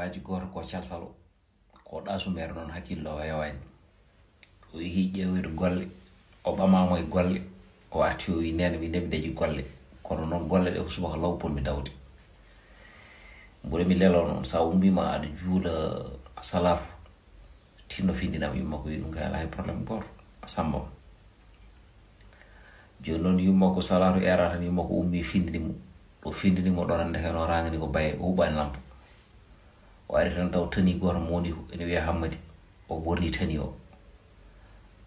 waji goto ko calsalo ko ɗasumere noon hakkillo o hewani o yeehi ƴeewoyde golle o ɓamamo e golle o arti o wi nene mi ndeɓi dañi golle kono noon golle ɗe ko subaka law ponmi dawde mboɗo mi lelo noon sa ummima aɗa juula salafu tinno findinam yumma ko wi ɗum kay ala hay probléme goto samba joni noon yumma ko salatu era tan yumma ko ummi findinimo ɗo findinimo ɗon ande hen o rangani ko baye o huɓani lampa o ari tan taw tani goto mo woni ene wiya Hammadi o ɓorni tani o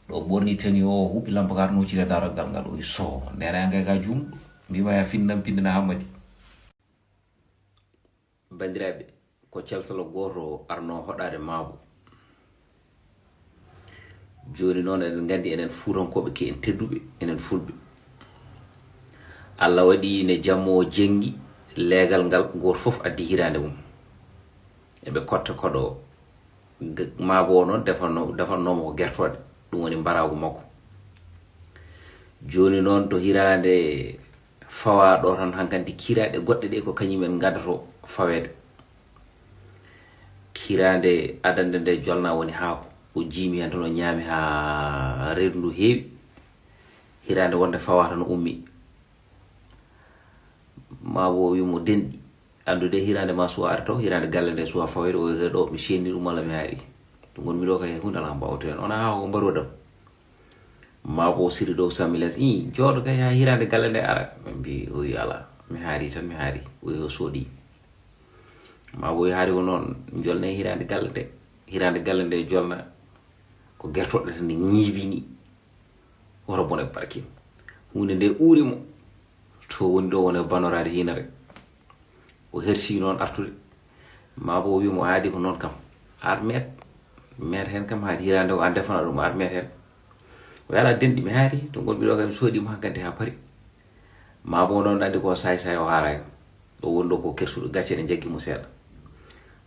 ɗo ɓorni tani o huɓɓi lampa ka tan huccide darogal ngal o wi so nena kay ka jumɗo mbima ya finnam pindina Hammadi bandiraɓe ko calsalo goto arno hoɗade Mabo joni noon eɗen gandi enen fuutankoɓe ke en tedduɓe enen fulɓe Allah waɗi ne jammo jengi leegal ngal goto foof addi hirande mum eɓe kotta koɗo Mabo o noon defannomo ko guertode ɗum woni mbaragu makko joni noon to hirande fawa ɗo tan hankanti kiraɗe goɗɗe ɗe ko kañumen gaddato fawede kirande adande nde jolna woni haako o jiimi hen tan o ñaami ha reedu ndu heewi hirande wonde fawa tan ummi Mabo wimo denɗi andude hirande ma suwa ari taw hirande galle nde suwa fawede o heɗo mi senni ɗum walla mi haari ɗum gonmi ɗo kay hunde ala mbawte hen ona haako ko mbaɗo Mabo siri dow sammiles i jooɗo kay ha hirande galle nde ara min mbi o wi ala mi haari tan mi haari o wi o sooɗi Mabo wi haari ko noon jolne hirande galle nde jolna ko gertoɗe tan ñiibini woto bone barkim hunde nde uurimo to woni ɗo woni banorade hinare o hersi noon artude Mabo wimo haadi ko noon kam ar met hen kam haadi hirande ko an defana ɗum ar met hen o yala denɗi mi haari to gonmi ɗo kam soodima hankkadi ha paari Mabo noon andi ko say o haarani o woni ɗo ko kersuɗo gacce ɗe jaggimo seeɗa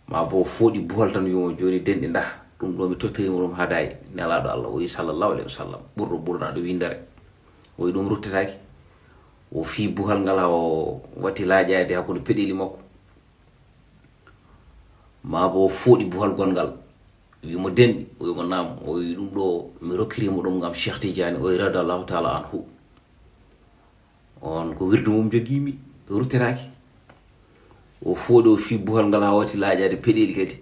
Mabo fooɗi buhol tan wimo joni denɗi nda ɗum ɗo mi tottirima ɗum haadayi nelaɗo Allah o wi sallallahu alayhi wa sallam ɓurɗo ɓurnaɗo windere o wi ɗum ruttetaki o fi buhal ngal ha o watti laaƴade hakkude peɗeli makko Mabo fooɗi buhal gongal wimo denɗi o wimo nam o wi ɗum ɗo mi rokkirima ɗum gam Cheikh Tidiane o wi radiyallahu taala anhu on ko wirdu mum joguimi ruttetaki o fooɗi o fi buhal ngal ha watti laaƴade peɗeli kadi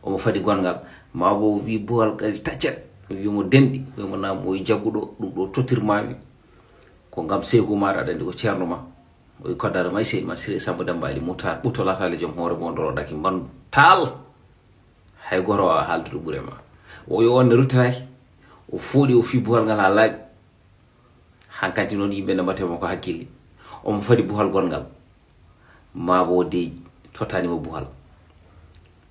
omo fadi gongal Mabo wi buhal kadi taccet wimo denɗi o wimo nam o wi jagguɗo ɗum ɗo tottirmami ko gam seyku maɗa aɗa andi ko ceerno ma o wi koddare may seydi ma Siré Samba Dembali muta ɓutto latale joom hoore mo ndoroɗaki mbandu taal hay goto wawa haaldude ɓuure ma o wi on ne ruttetaki o fooɗi o fi buhal ngal ha laaɓi hankkadi noon yimɓe ndematemo ko hakkille omo fadi buhal gongal Mabo deeƴi tottanimo buhal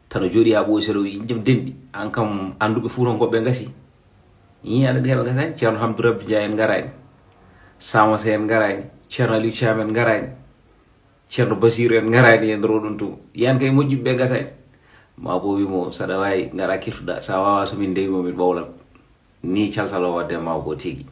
tan o jooɗi ha ɓooyi seeɗa o wi jam denɗi an kam anduɓe fuutankoɓe gasi yi aɗa andi heɓe gasani ceerno Hamdou Rabby Dia en garani Samassa en garani ceerno Aliou Thiam en garani ceerno Basirou en garani e nder oɗon to yan kay moƴƴuɓe gasani Mabo wimo saɗa wawi gara kirtuɗa sa wawa somin ndewimo min ɓawlan ni calsalo wadde Mabo tigui